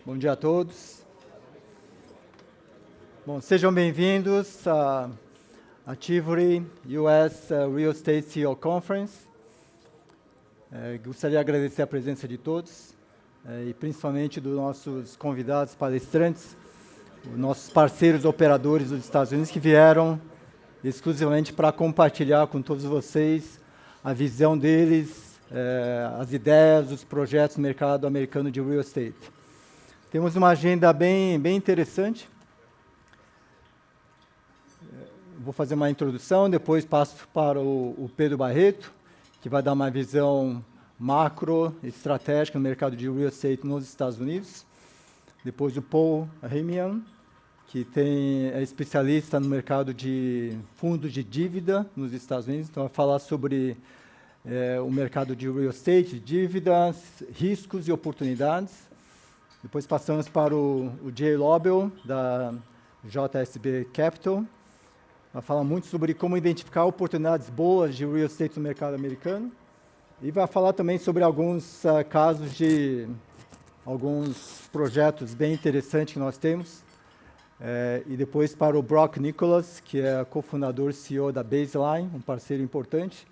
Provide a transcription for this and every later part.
Bom dia a todos. Bom, sejam bem-vindos à Tivoli US Real Estate CEO Conference. Gostaria de agradecer a presença de todos e principalmente dos nossos convidados palestrantes, os nossos parceiros operadores dos Estados Unidos que vieram exclusivamente para compartilhar com todos vocês a visão deles, as ideias, os projetos do mercado americano de real estate. Temos uma agenda bem interessante. Vou fazer uma introdução, depois passo para o Pedro Barreto, que vai dar uma visão macro, estratégica no mercado de real estate nos Estados Unidos. Depois o Paul Remian, que é especialista no mercado de fundos de dívida nos Estados Unidos, então vai falar sobre o mercado de real estate, dívidas, riscos e oportunidades. Depois passamos para o Jay Lobel, da JSB Capital. Vai falar muito sobre como identificar oportunidades boas de real estate no mercado americano. E vai falar também sobre alguns casos de alguns projetos bem interessantes que nós temos. E depois para o Brock Nicholas, que é cofundador e CEO da Baseline, um parceiro importante,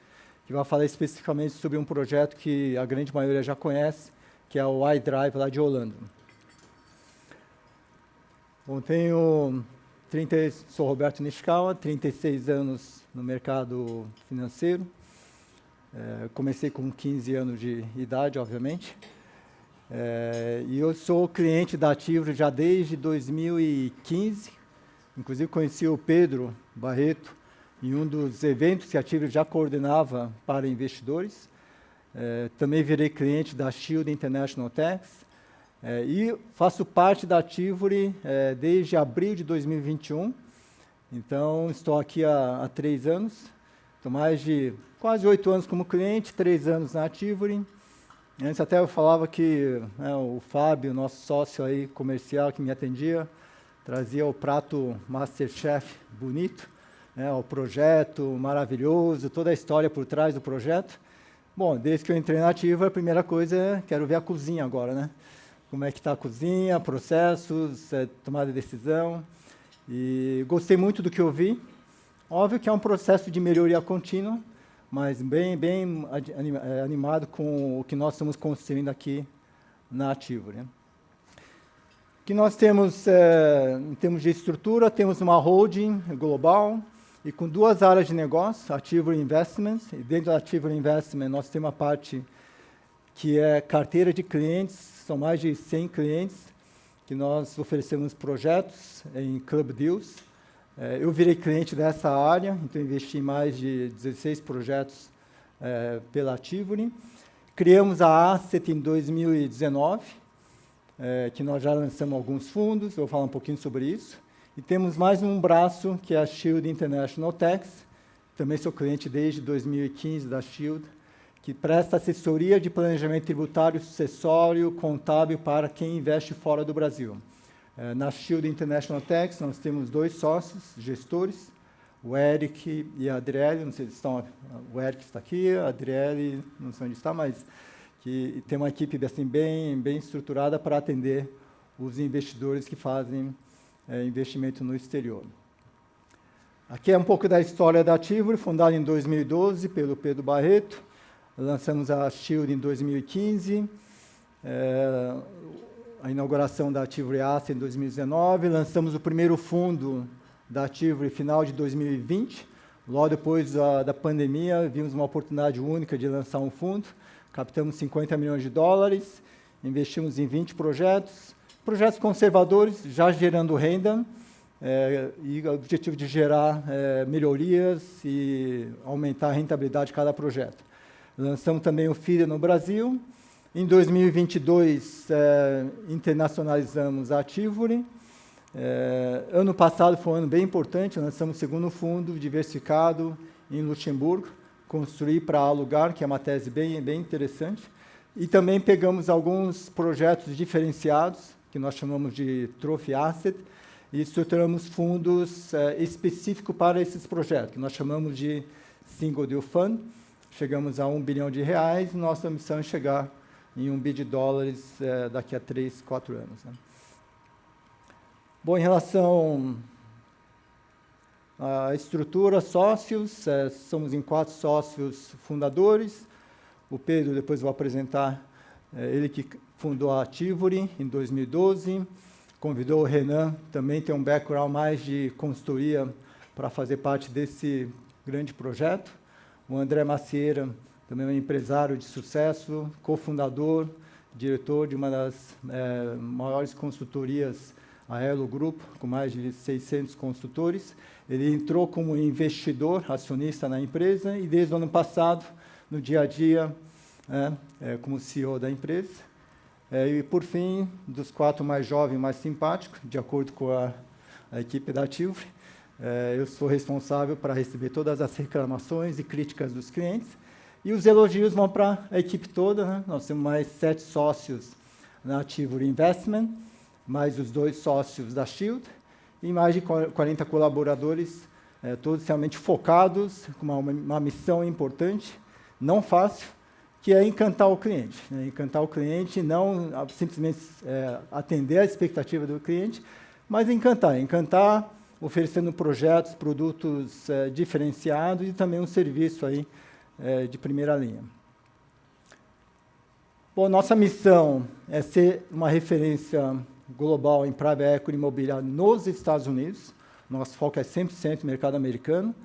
que vai falar especificamente sobre um projeto que a grande maioria já conhece, que é o iDrive, lá de Orlando. Bom, sou Roberto Nishikawa, 36 anos no mercado financeiro. Comecei com 15 anos de idade, obviamente. E eu sou cliente da Tivoli já desde 2015. Inclusive, conheci o Pedro Barreto em um dos eventos que a Tivoli já coordenava para investidores. Também virei cliente da Shield International Tax. E faço parte da Tivoli desde abril de 2021. Então, estou aqui há 3 anos. Estou mais de quase 8 anos como cliente, 3 anos na Tivoli. Antes até eu falava que o Fábio, nosso sócio aí comercial que me atendia, trazia o prato Masterchef bonito, o projeto maravilhoso, toda a história por trás do projeto. Bom, desde que eu entrei na Tivoli, a primeira coisa é quero ver a cozinha agora, né? Como é que está a cozinha, processos, tomada de decisão. E gostei muito do que eu vi. Óbvio que é um processo de melhoria contínua, mas bem animado com o que nós estamos construindo aqui na Tivoli. O que nós temos, em termos de estrutura, temos uma holding global e com 2 áreas de negócio, a Tivoli Investments. E dentro da Tivoli Investments, nós temos uma parte que é carteira de clientes. São mais de 100 clientes que nós oferecemos projetos em Club Deals. Eu virei cliente dessa área, então investi em mais de 16 projetos pela Tivoli. Criamos a Asset em 2019, que nós já lançamos alguns fundos, eu vou falar um pouquinho sobre isso. E temos mais um braço, que é a Shield International Tax. Também sou cliente desde 2015 da Shield, que presta assessoria de planejamento tributário, sucessório, contábil para quem investe fora do Brasil. Na Shield International Tax, nós temos 2 sócios, gestores, o Eric e a Adriele, não sei se estão, o Eric está aqui, a Adriele, não sei onde está, mas que tem uma equipe assim, bem estruturada para atender os investidores que fazem investimento no exterior. Aqui é um pouco da história da Tivoli, fundada em 2012 pelo Pedro Barreto. Lançamos a Shield em 2015, a inauguração da Tivoli Asset em 2019, lançamos o primeiro fundo da Tivoli final de 2020, logo depois da pandemia, vimos uma oportunidade única de lançar um fundo, captamos $50 milhões, investimos em 20 projetos conservadores, já gerando renda, e o objetivo de gerar melhorias e aumentar a rentabilidade de cada projeto. Lançamos também o FIDA no Brasil. Em 2022, internacionalizamos a Tivoli. Ano passado foi um ano bem importante, lançamos o segundo fundo diversificado em Luxemburgo, construir para alugar, que é uma tese bem interessante. E também pegamos alguns projetos diferenciados, que nós chamamos de Trophy Asset, e estruturamos fundos específicos para esses projetos, que nós chamamos de Single Deal Fund. Chegamos a R$1 bilhão, nossa missão é chegar em $1 bilhão daqui a 3, 4 anos. Né? Bom, em relação à estrutura, sócios, somos em 4 sócios fundadores. O Pedro, depois vou apresentar, ele que fundou a Tivoli em 2012, convidou o Renan, também tem um background mais de consultoria para fazer parte desse grande projeto. O André Macieira, também é um empresário de sucesso, cofundador, diretor de uma das maiores consultorias, a Elo Grupo, com mais de 600 consultores. Ele entrou como investidor, acionista na empresa, e desde o ano passado, no dia a dia, como CEO da empresa. E, por fim, dos 4 mais jovens, mais simpáticos, de acordo com a equipe da Tivoli, eu sou responsável para receber todas as reclamações e críticas dos clientes, e os elogios vão para a equipe toda. Né? Nós temos mais 7 sócios na Tivoli Investment, mais os 2 sócios da Shield, e mais de 40 colaboradores, todos realmente focados, com uma missão importante, não fácil, que é encantar o cliente. Né? Encantar o cliente, não simplesmente atender a expectativa do cliente, mas encantar oferecendo projetos, produtos diferenciados e também um serviço aí, de primeira linha. Bom, nossa missão é ser uma referência global em private equity imobiliário nos Estados Unidos. Nosso foco é 100% mercado americano.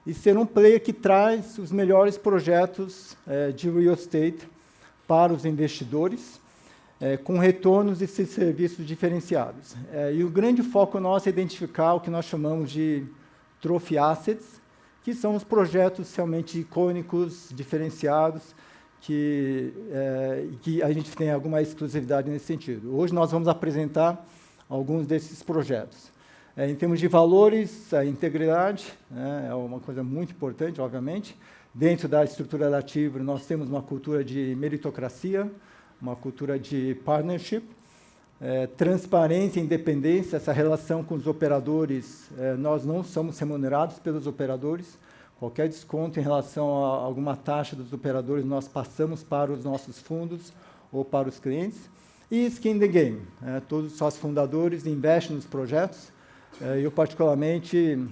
E ser um player que traz os melhores projetos de real estate para os investidores, com retornos e serviços diferenciados. E o grande foco nosso é identificar o que nós chamamos de trophy assets, que são os projetos realmente icônicos, diferenciados, que a gente tem alguma exclusividade nesse sentido. Hoje nós vamos apresentar alguns desses projetos. Em termos de valores, a integridade é uma coisa muito importante, obviamente. Dentro da estrutura da Tivoli, nós temos uma cultura de meritocracia, uma cultura de partnership, transparência e independência, essa relação com os operadores. Nós não somos remunerados pelos operadores. Qualquer desconto em relação a alguma taxa dos operadores, nós passamos para os nossos fundos ou para os clientes. E skin in the game. Todos os sócios fundadores investem nos projetos. Eu, particularmente,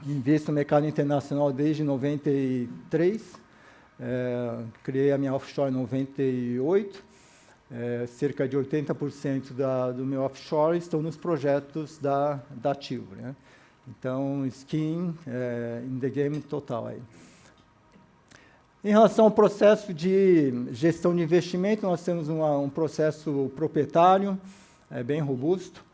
investo no mercado internacional desde 93. Criei a minha offshore em 98. Cerca de 80% do meu offshore estão nos projetos da Tivoli. Né? Então, skin in the game total. Aí. Em relação ao processo de gestão de investimento, nós temos um processo proprietário, bem robusto,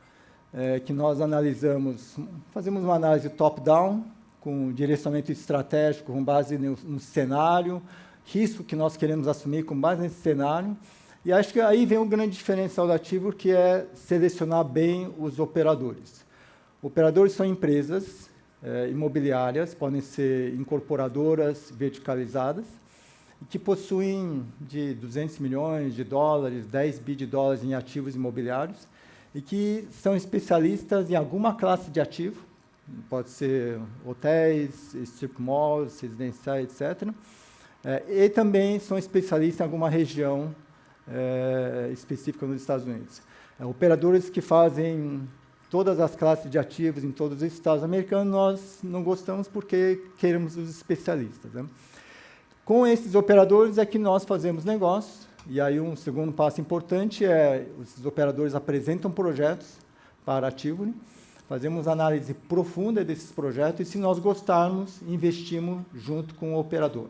que nós analisamos, fazemos uma análise top-down, com direcionamento estratégico, com base no cenário, risco que nós queremos assumir com base nesse cenário, e acho que aí vem um grande diferencial da Tivoli, que é selecionar bem os operadores. Operadores são empresas imobiliárias, podem ser incorporadoras verticalizadas, que possuem de 200 milhões de dólares, 10 bi de dólares em ativos imobiliários, e que são especialistas em alguma classe de ativo, pode ser hotéis, strip malls, residenciais, etc. E também são especialistas em alguma região específica nos Estados Unidos. Operadores que fazem todas as classes de ativos em todos os estados americanos, nós não gostamos porque queremos os especialistas. Né? Com esses operadores é que nós fazemos negócio. E aí um segundo passo importante os operadores apresentam projetos para a Tivoli, fazemos análise profunda desses projetos e, se nós gostarmos, investimos junto com o operador.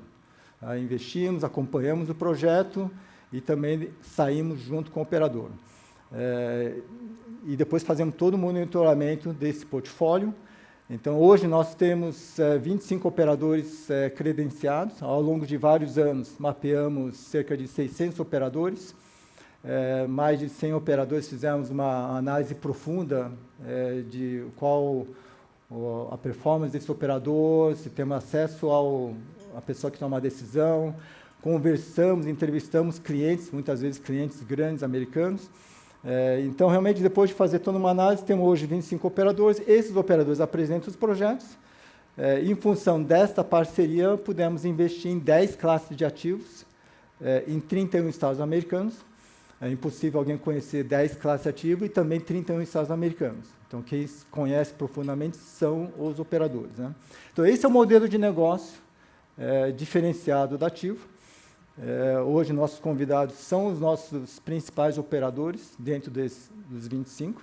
Investimos, acompanhamos o projeto e também saímos junto com o operador. E depois fazemos todo o monitoramento desse portfólio. Então, hoje nós temos 25 operadores credenciados. Ao longo de vários anos, mapeamos cerca de 600 operadores. Mais de 100 operadores, fizemos uma análise profunda de qual a performance desse operador, se temos acesso à pessoa que toma a decisão. Conversamos, entrevistamos clientes, muitas vezes clientes grandes americanos. Então, realmente, depois de fazer toda uma análise, temos hoje 25 operadores. Esses operadores apresentam os projetos. Em função desta parceria, pudemos investir em 10 classes de ativos, em 31 estados americanos. É impossível alguém conhecer 10 classes ativas e também 31 estados americanos. Então, quem conhece profundamente são os operadores, né? Então, esse é o modelo de negócio diferenciado da Ativo. Hoje, nossos convidados são os nossos principais operadores, dentro dos 25.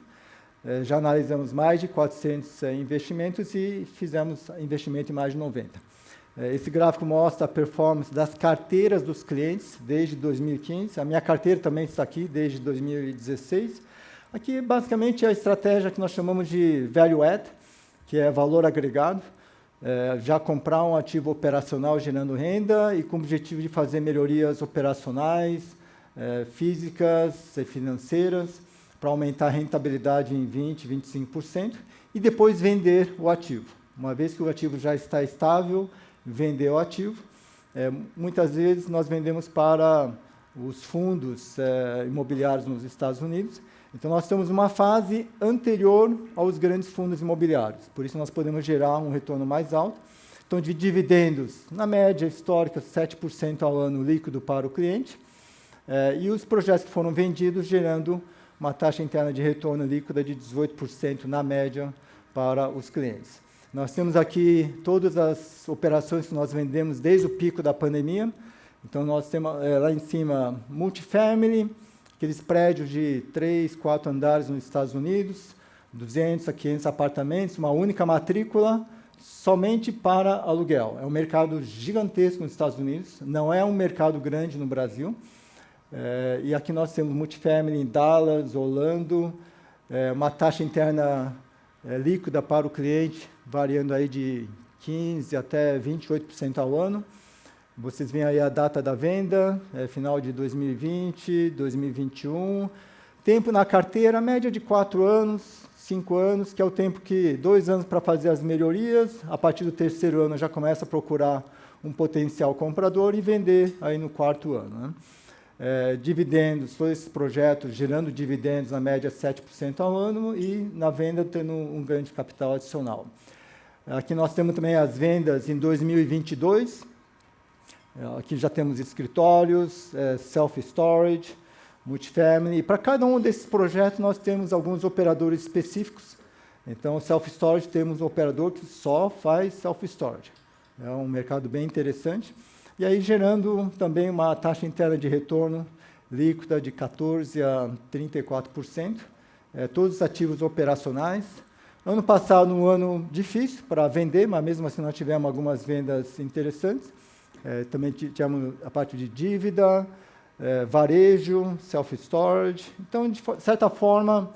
Já analisamos mais de 400 investimentos e fizemos investimento em mais de 90. Esse gráfico mostra a performance das carteiras dos clientes desde 2015. A minha carteira também está aqui desde 2016. Aqui, basicamente, é a estratégia que nós chamamos de value add, que é valor agregado. Já comprar um ativo operacional gerando renda e com o objetivo de fazer melhorias operacionais, físicas e financeiras, para aumentar a rentabilidade em 20%, 25%, e depois vender o ativo. Uma vez que o ativo já está estável, vender o ativo. Muitas vezes nós vendemos para os fundos imobiliários nos Estados Unidos. Então, nós temos uma fase anterior aos grandes fundos imobiliários. Por isso, nós podemos gerar um retorno mais alto. Então, de dividendos, na média histórica, 7% ao ano líquido para o cliente. E os projetos que foram vendidos gerando uma taxa interna de retorno líquida de 18% na média para os clientes. Nós temos aqui todas as operações que nós vendemos desde o pico da pandemia. Então, nós temos lá em cima multifamily, aqueles prédios de 3, 4 andares nos Estados Unidos, 200 a 500 apartamentos, uma única matrícula, somente para aluguel. É um mercado gigantesco nos Estados Unidos, não é um mercado grande no Brasil. E aqui nós temos multifamily em Dallas, Orlando, uma taxa interna líquida para o cliente, variando aí de 15% até 28% ao ano. Vocês veem aí a data da venda, final de 2020, 2021. Tempo na carteira, média de 4 anos, 5 anos, que é o tempo que 2 anos para fazer as melhorias. A partir do 3º ano já começa a procurar um potencial comprador e vender aí no 4º ano, né? Dividendos, todos esses projetos gerando dividendos na média 7% ao ano e na venda tendo um ganho de capital adicional. Aqui nós temos também as vendas em 2022. Aqui já temos escritórios, self-storage, multifamily. E para cada um desses projetos nós temos alguns operadores específicos. Então, self-storage, temos um operador que só faz self-storage. É um mercado bem interessante. E aí gerando também uma taxa interna de retorno líquida de 14% a 34%. Todos os ativos operacionais. Ano passado, um ano difícil para vender, mas mesmo assim nós tivemos algumas vendas interessantes. Também tivemos a parte de dívida, varejo, self-storage. Então, de certa forma,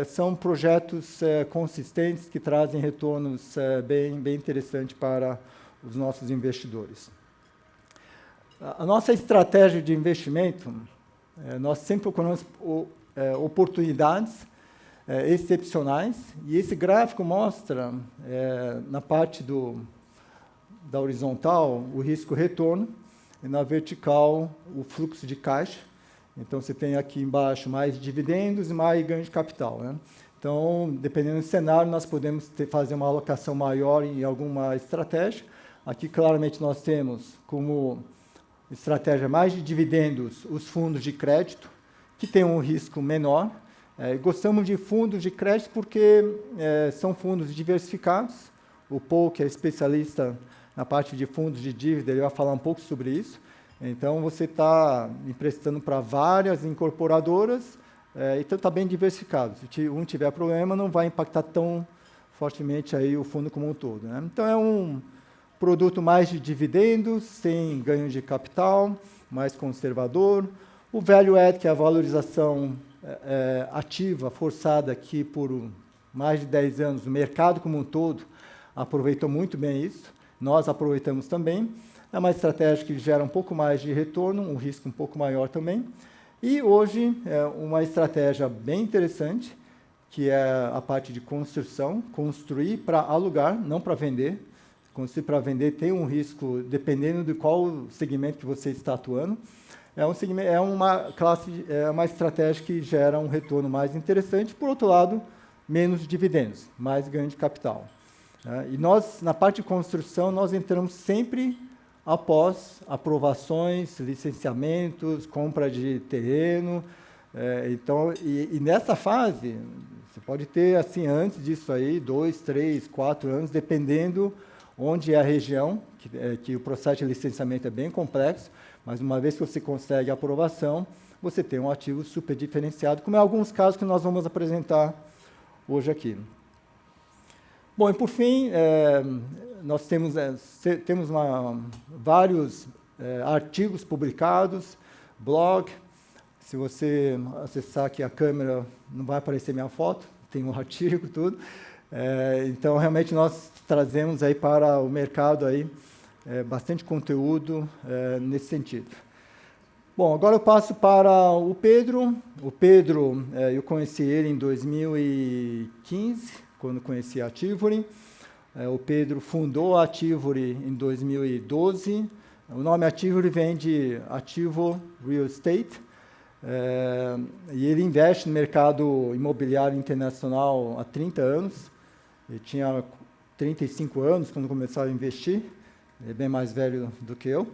são projetos consistentes que trazem retornos bem interessantes para os nossos investidores. A nossa estratégia de investimento, nós sempre procuramos oportunidades excepcionais, e esse gráfico mostra, na parte da horizontal, o risco-retorno, e na vertical, o fluxo de caixa. Então, você tem aqui embaixo mais dividendos e mais ganho de capital, né? Então, dependendo do cenário, nós podemos fazer uma alocação maior em alguma estratégia. Aqui, claramente, nós temos como estratégia mais de dividendos os fundos de crédito, que têm um risco menor. Gostamos de fundos de crédito porque são fundos diversificados. O Paul, que é especialista na parte de fundos de dívida, ele vai falar um pouco sobre isso. Então, você está emprestando para várias incorporadoras, então está bem diversificado. Se um tiver problema, não vai impactar tão fortemente aí o fundo como um todo, né? Então, é um produto mais de dividendos, sem ganho de capital, mais conservador. O value add, que é a valorização ativa, forçada aqui por mais de 10 anos, o mercado como um todo aproveitou muito bem isso. Nós aproveitamos também. É uma estratégia que gera um pouco mais de retorno, um risco um pouco maior também. E hoje é uma estratégia bem interessante, que é a parte de construção, construir para alugar, não para vender. Construir para vender tem um risco, dependendo de qual segmento que você está atuando. É uma estratégia que gera um retorno mais interessante, por outro lado, menos dividendos, mais ganho de capital. E nós, na parte de construção, nós entramos sempre após aprovações, licenciamentos, compra de terreno. Então, e nessa fase, você pode ter, assim, antes disso aí, 2, 3, 4 anos, dependendo onde é a região, que o processo de licenciamento é bem complexo, mas uma vez que você consegue a aprovação, você tem um ativo super diferenciado, como em alguns casos que nós vamos apresentar hoje aqui. Bom, e por fim, nós temos vários artigos publicados, blog. Se você acessar aqui a câmera, não vai aparecer minha foto, tem um artigo, tudo. Então, realmente, nós trazemos aí para o mercado aí, bastante conteúdo nesse sentido. Bom, agora eu passo para o Pedro. O Pedro, eu conheci ele em 2015, quando conheci a Tivoli. O Pedro fundou a Tivoli em 2012. O nome Tivoli vem de Ativo Real Estate. E ele investe no mercado imobiliário internacional há 30 anos. Ele tinha 35 anos quando começou a investir. Ele é bem mais velho do que eu.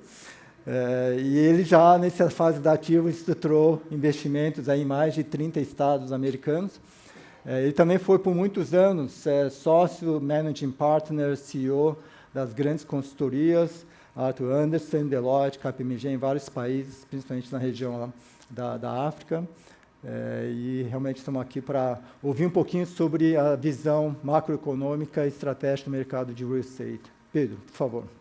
E ele já, nessa fase da Ativo, estruturou investimentos aí em mais de 30 estados americanos. Ele também foi, por muitos anos, sócio, managing partner, CEO das grandes consultorias, Arthur Andersen, Deloitte, KPMG, em vários países, principalmente na região lá da África. E realmente estamos aqui para ouvir um pouquinho sobre a visão macroeconômica e estratégica do mercado de real estate. Pedro, por favor.